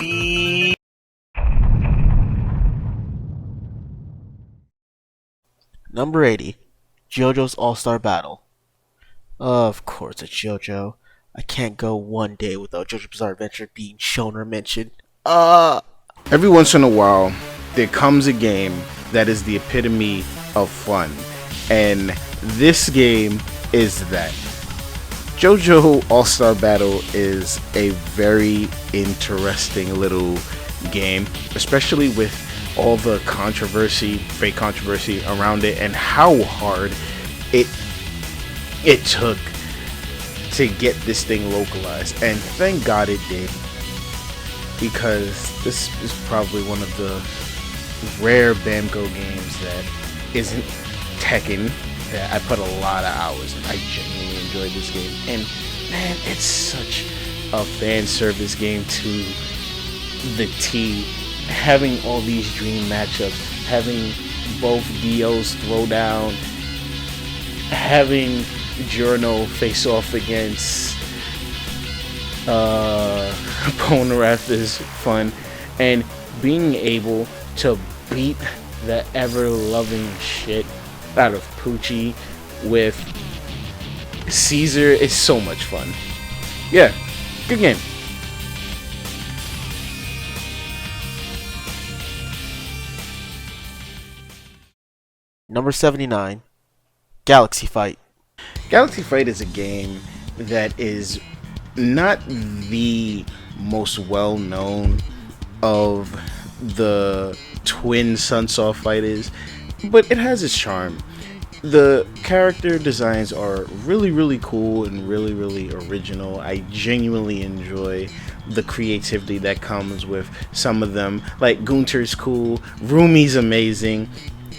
baby! Number 80, JoJo's All-Star Battle. Of course, it's JoJo. I can't go one day without JoJo's Bizarre Adventure being shown or mentioned. Every once in a while, there comes a game that is the epitome of fun, and this game is that. JoJo All-Star Battle is a very interesting little game, especially with all the controversy, fake controversy around it, and how hard it took to get this thing localized. And thank God it did, because this is probably one of the rare Bamco games that isn't Tekken. That I put a lot of hours in. I genuinely enjoyed this game, and man, it's such a fan service game to the T. Having all these dream matchups, having both DOs throw down, having Giorno face off against Polnareff is fun, and being able to beat the ever-loving shit out of Poochie with Caesar is so much fun. Yeah, good game. Number 79, Galaxy Fight. Galaxy Fight is a game that is not the most well known of the twin Sunsoft fighters, but it has its charm. The character designs are really cool and really original. I genuinely enjoy the creativity that comes with some of them. Like Gunter's cool, Rumi's amazing,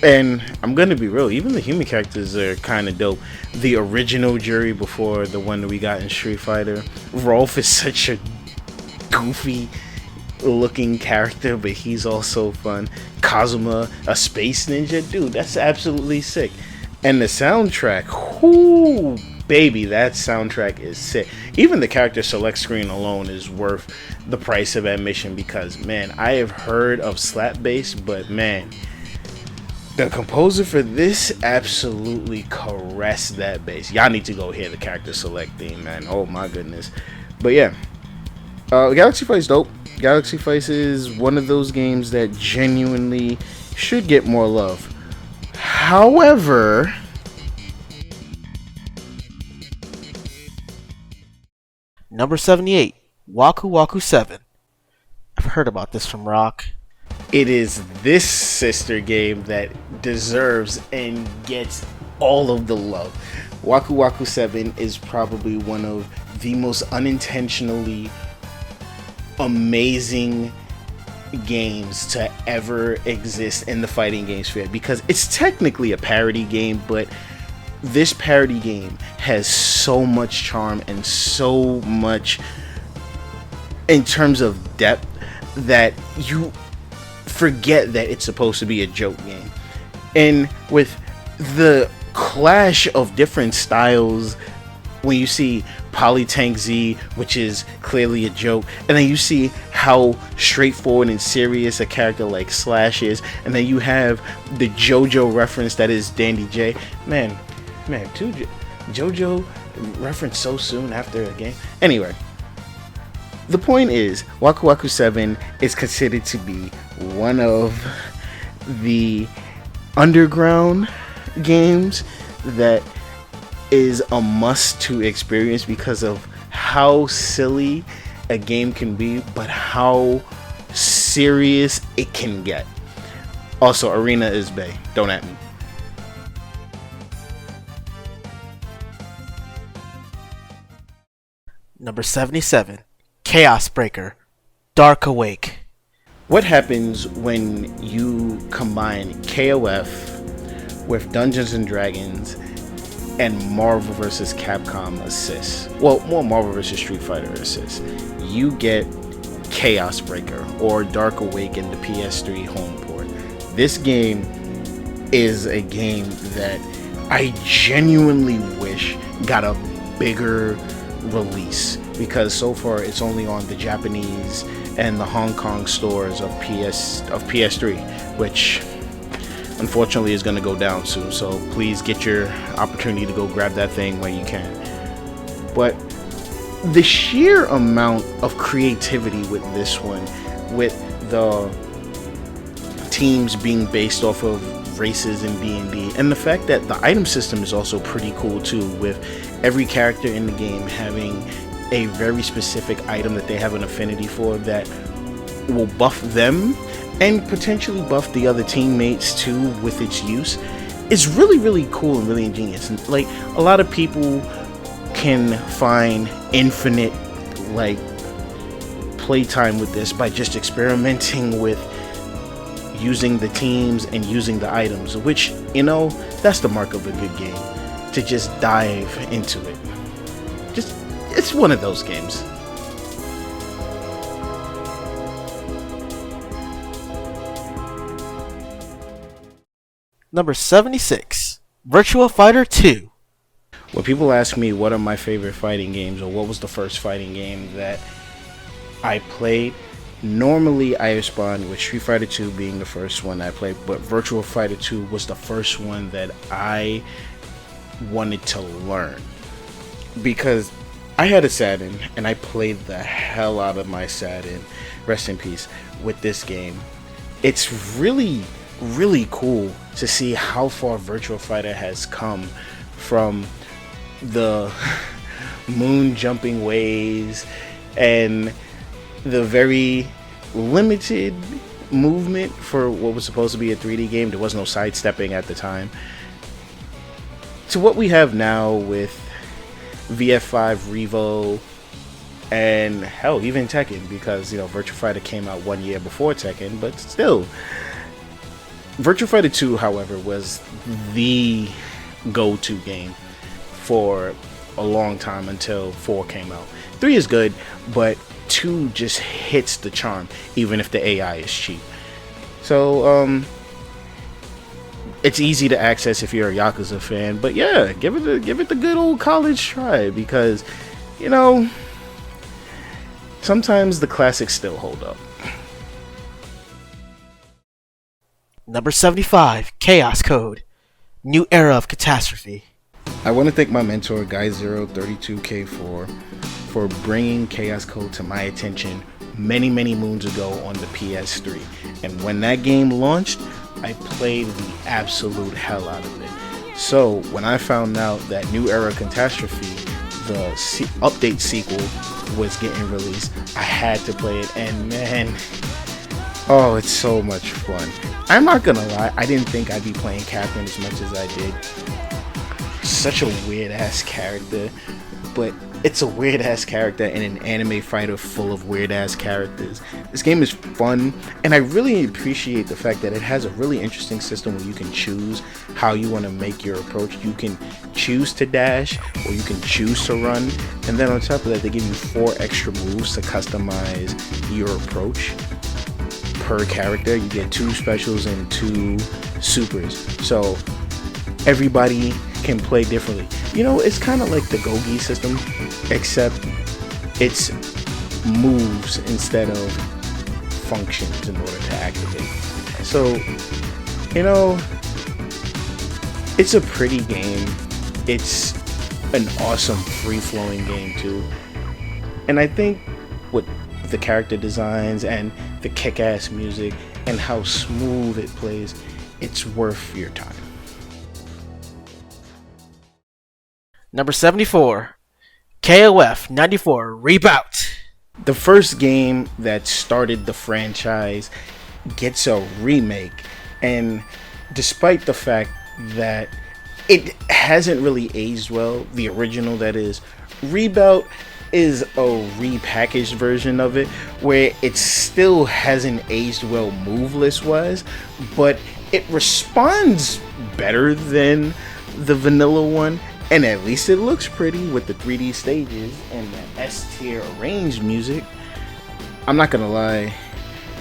and I'm gonna be real, even the human characters are kind of dope. The original Jury before the one that we got in Street Fighter, Rolf is such a goofy looking character, but he's also fun. Kazuma, a space ninja, dude, that's absolutely sick. And the soundtrack, whoo, baby, that soundtrack is sick. Even the character select screen alone is worth the price of admission, because man, I have heard of slap bass, but man, the composer for this absolutely caressed that bass. Y'all need to go hear the character select theme, man. Oh my goodness. But yeah, Galaxy Fight's dope. Galaxy Fight is one of those games that genuinely should get more love. However, Number 78, Waku Waku 7. I've heard about this from Rock. it is this sister game that deserves and gets all of the love. Waku Waku 7 is probably one of the most unintentionally amazing games to ever exist in the fighting game sphere, because it's technically a parody game, but this parody game has so much charm and so much in terms of depth that you forget that it's supposed to be a joke game. And with the clash of different styles, when you see Polytank Z, which is clearly a joke, and then you see how straightforward and serious a character like Slash is, and then you have the JoJo reference that is Dandy J. Man, two JoJo reference so soon after a game. Anyway, the point is, Waku Waku 7 is considered to be one of the underground games that is a must to experience because of how silly a game can be, but how serious it can get. Also, Arena is bae. Don't at me. Number 77, Chaos Breaker, Dark Awake. What happens when you combine KOF with Dungeons and Dragons and Marvel vs. Capcom assists? Well, more Marvel vs. Street Fighter assists. You get Chaos Breaker, or Dark Awake in the PS3 home port. This game is a game that I genuinely wish got a bigger release, because so far it's only on the Japanese and the Hong Kong stores of PS3, which unfortunately is going to go down soon. So please get your opportunity to go grab that thing when you can. But the sheer amount of creativity with this one, with the teams being based off of races in D&D, and the fact that the item system is also pretty cool too, with every character in the game having a very specific item that they have an affinity for that will buff them and potentially buff the other teammates too with its use, is really, really cool and really ingenious. And like, a lot of people can find infinite like playtime with this by just experimenting with using the teams and using the items, which, you know, that's the mark of a good game, to just dive into it. Just, it's one of those games. Number 76, Virtua Fighter 2. When people ask me what are my favorite fighting games, or what was the first fighting game that I played, normally I respond with Street Fighter 2 being the first one I played, but Virtua Fighter 2 was the first one that I wanted to learn, because I had a Saturn and I played the hell out of my Saturn, rest in peace, with this game. It's really, really cool to see how far Virtua Fighter has come from the moon jumping ways and the very limited movement for what was supposed to be a 3D game. There was no sidestepping at the time, to what we have now with VF5, Revo, and hell, even Tekken, because, you know, Virtua Fighter came out 1 year before Tekken, but still. Virtua Fighter 2, however, was the go-to game for a long time until 4 came out. 3 is good, but 2 just hits the charm, even if the AI is cheap. So, it's easy to access if you're a Yakuza fan, but yeah, give it the good old college try, because, you know, sometimes the classics still hold up. Number 75, Chaos Code, New Era of Catastrophe. I want to thank my mentor, Guy032K4, for bringing Chaos Code to my attention many, many moons ago on the PS3. And when that game launched, I played the absolute hell out of it. So when I found out that New Era Catastrophe, the update sequel, was getting released, I had to play it, and man, oh, it's so much fun. I'm not gonna lie, I didn't think I'd be playing Captain as much as I did. Such a weird ass character, but it's a weird ass character in an anime fighter full of weird ass characters. This game is fun, and I really appreciate the fact that it has a really interesting system where you can choose how you want to make your approach. You can choose to dash, or you can choose to run, and then on top of that, they give you 4 extra moves to customize your approach per character. You get 2 specials and 2 supers, so everybody can play differently. You know, it's kind of like the Gogi system, except it's moves instead of functions in order to activate. So, you know, it's a pretty game. It's an awesome free-flowing game too. And I think with the character designs and the kick-ass music and how smooth it plays, it's worth your time. Number 74, KOF 94 Reboot. The first game that started the franchise gets a remake, and despite the fact that it hasn't really aged well, the original that is, Reboot is a repackaged version of it where it still hasn't aged well moveless wise, but it responds better than the vanilla one. And at least it looks pretty with the 3D stages and the S-tier arranged music. I'm not gonna lie,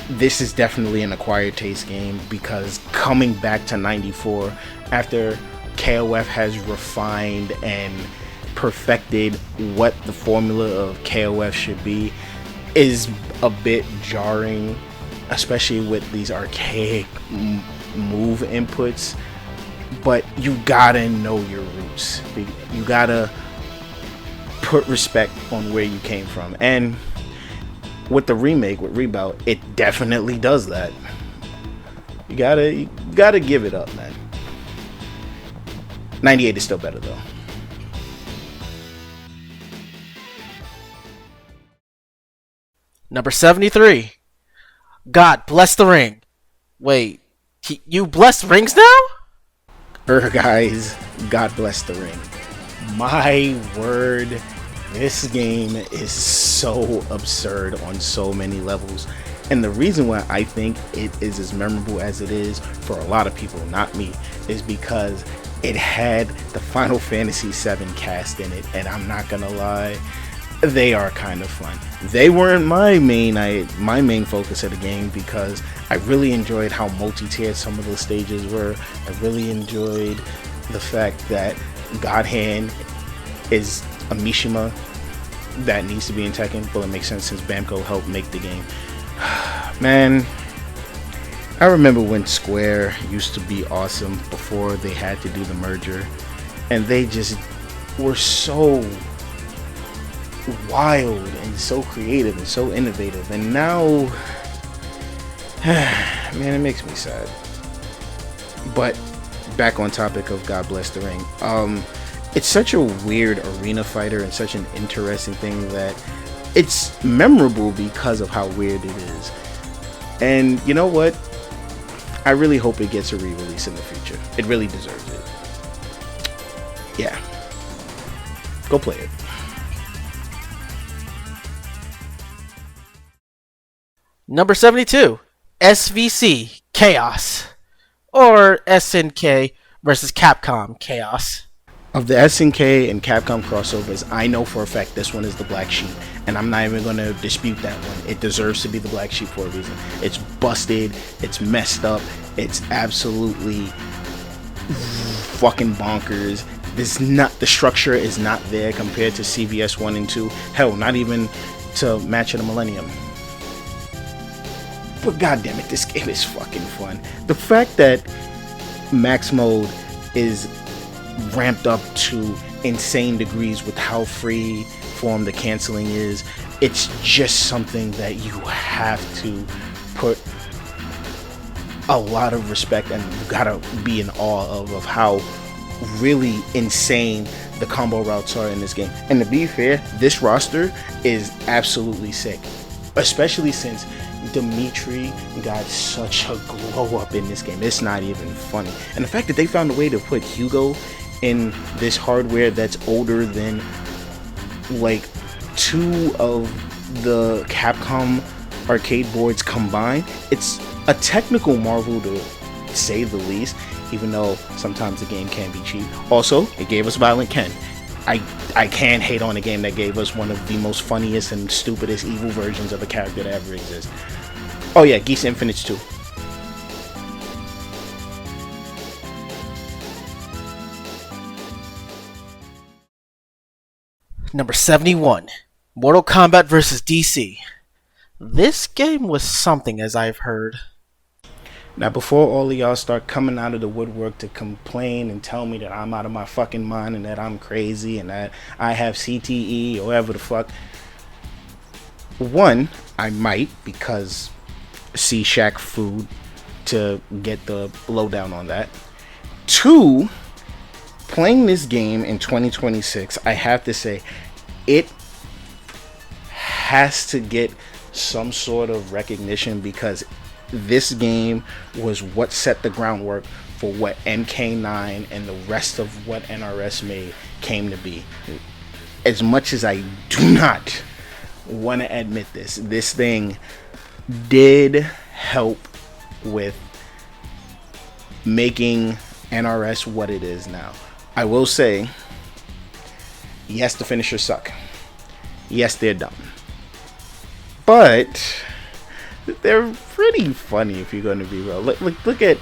this is definitely an acquired taste game, because coming back to 94 after KOF has refined and perfected what the formula of KOF should be, is a bit jarring, especially with these archaic move inputs. But you gotta know your roots. You gotta put respect on where you came from. And with the remake, with Reboot, it definitely does that. You gotta give it up, man. 98 is still better though. Number 73. God bless the ring. Wait, you bless rings now? Guys, God bless the ring. My word, this game is so absurd on so many levels. And the reason why I think it is as memorable as it is for a lot of people, not me, is because it had the Final Fantasy VII cast in it. And I'm not gonna lie, they are kind of fun. They weren't my main focus of the game, because I really enjoyed how multi-tiered some of those stages were. I really enjoyed the fact that God Hand is a Mishima that needs to be in Tekken, but it makes sense since Bamco helped make the game. Man, I remember when Square used to be awesome before they had to do the merger, and they just were so wild and so creative and so innovative, and now man, it makes me sad. But back on topic of God Bless the Ring, it's such a weird arena fighter and such an interesting thing that it's memorable because of how weird it is. And you know what, I really hope it gets a re-release in the future. It really deserves it. Yeah, go play it. Number 72. SVC Chaos. Or SNK versus Capcom Chaos. Of the SNK and Capcom crossovers, I know for a fact this one is the black sheep, and I'm not even going to dispute that one. It deserves to be the black sheep for a reason. It's busted, it's messed up, it's absolutely fucking bonkers. The structure is not there compared to CVS 1 and 2. Hell, not even to Match of the Millennium. But goddammit, this game is fucking fun. The fact that Max Mode is ramped up to insane degrees with how free form the canceling is, it's just something that you have to put a lot of respect and you gotta be in awe of how really insane the combo routes are in this game. And to be fair, this roster is absolutely sick, especially since Dimitri got such a glow up in this game. It's not even funny. And the fact that they found a way to put Hugo in this hardware that's older than like 2 of the Capcom arcade boards combined, it's a technical marvel to say the least, even though sometimes the game can be cheap. Also, it gave us Violent Ken. I can't hate on a game that gave us one of the most funniest and stupidest evil versions of a character that ever exists. Oh yeah, Geese Infinite's too. Number 71. Mortal Kombat vs. DC. This game was something, as I've heard. Now, before all of y'all start coming out of the woodwork to complain and tell me that I'm out of my fucking mind and that I'm crazy and that I have CTE or whatever the fuck. One, I might, because see Shaq Food to get the lowdown on that. Two, playing this game in 2026, I have to say, it has to get some sort of recognition, because this game was what set the groundwork for what MK9 and the rest of what NRS made came to be. As much as I do not want to admit this thing did help with making NRS what it is now. I will say, yes, the finishers suck. Yes, they're dumb. But they're pretty funny if you're going to be real. Look at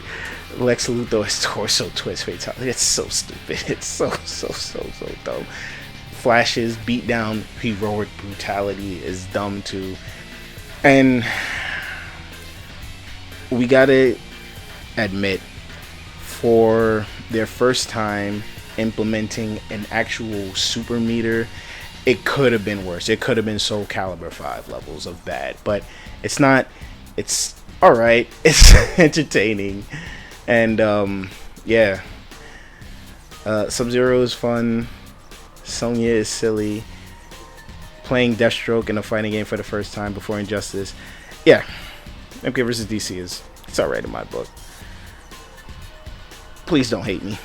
Lex Luthor's torso twist fatality. It's so stupid. It's so dumb. Flash's beatdown heroic brutality is dumb too. And we gotta admit, for their first time implementing an actual super meter, it could have been worse. It could have been Soul Calibur 5 levels of bad, but it's not. It's all right. It's entertaining, and yeah. Sub-Zero is fun. Sonya is silly. Playing Deathstroke in a fighting game for the first time before Injustice. Yeah, MK vs. DC is it's alright in my book. Please don't hate me.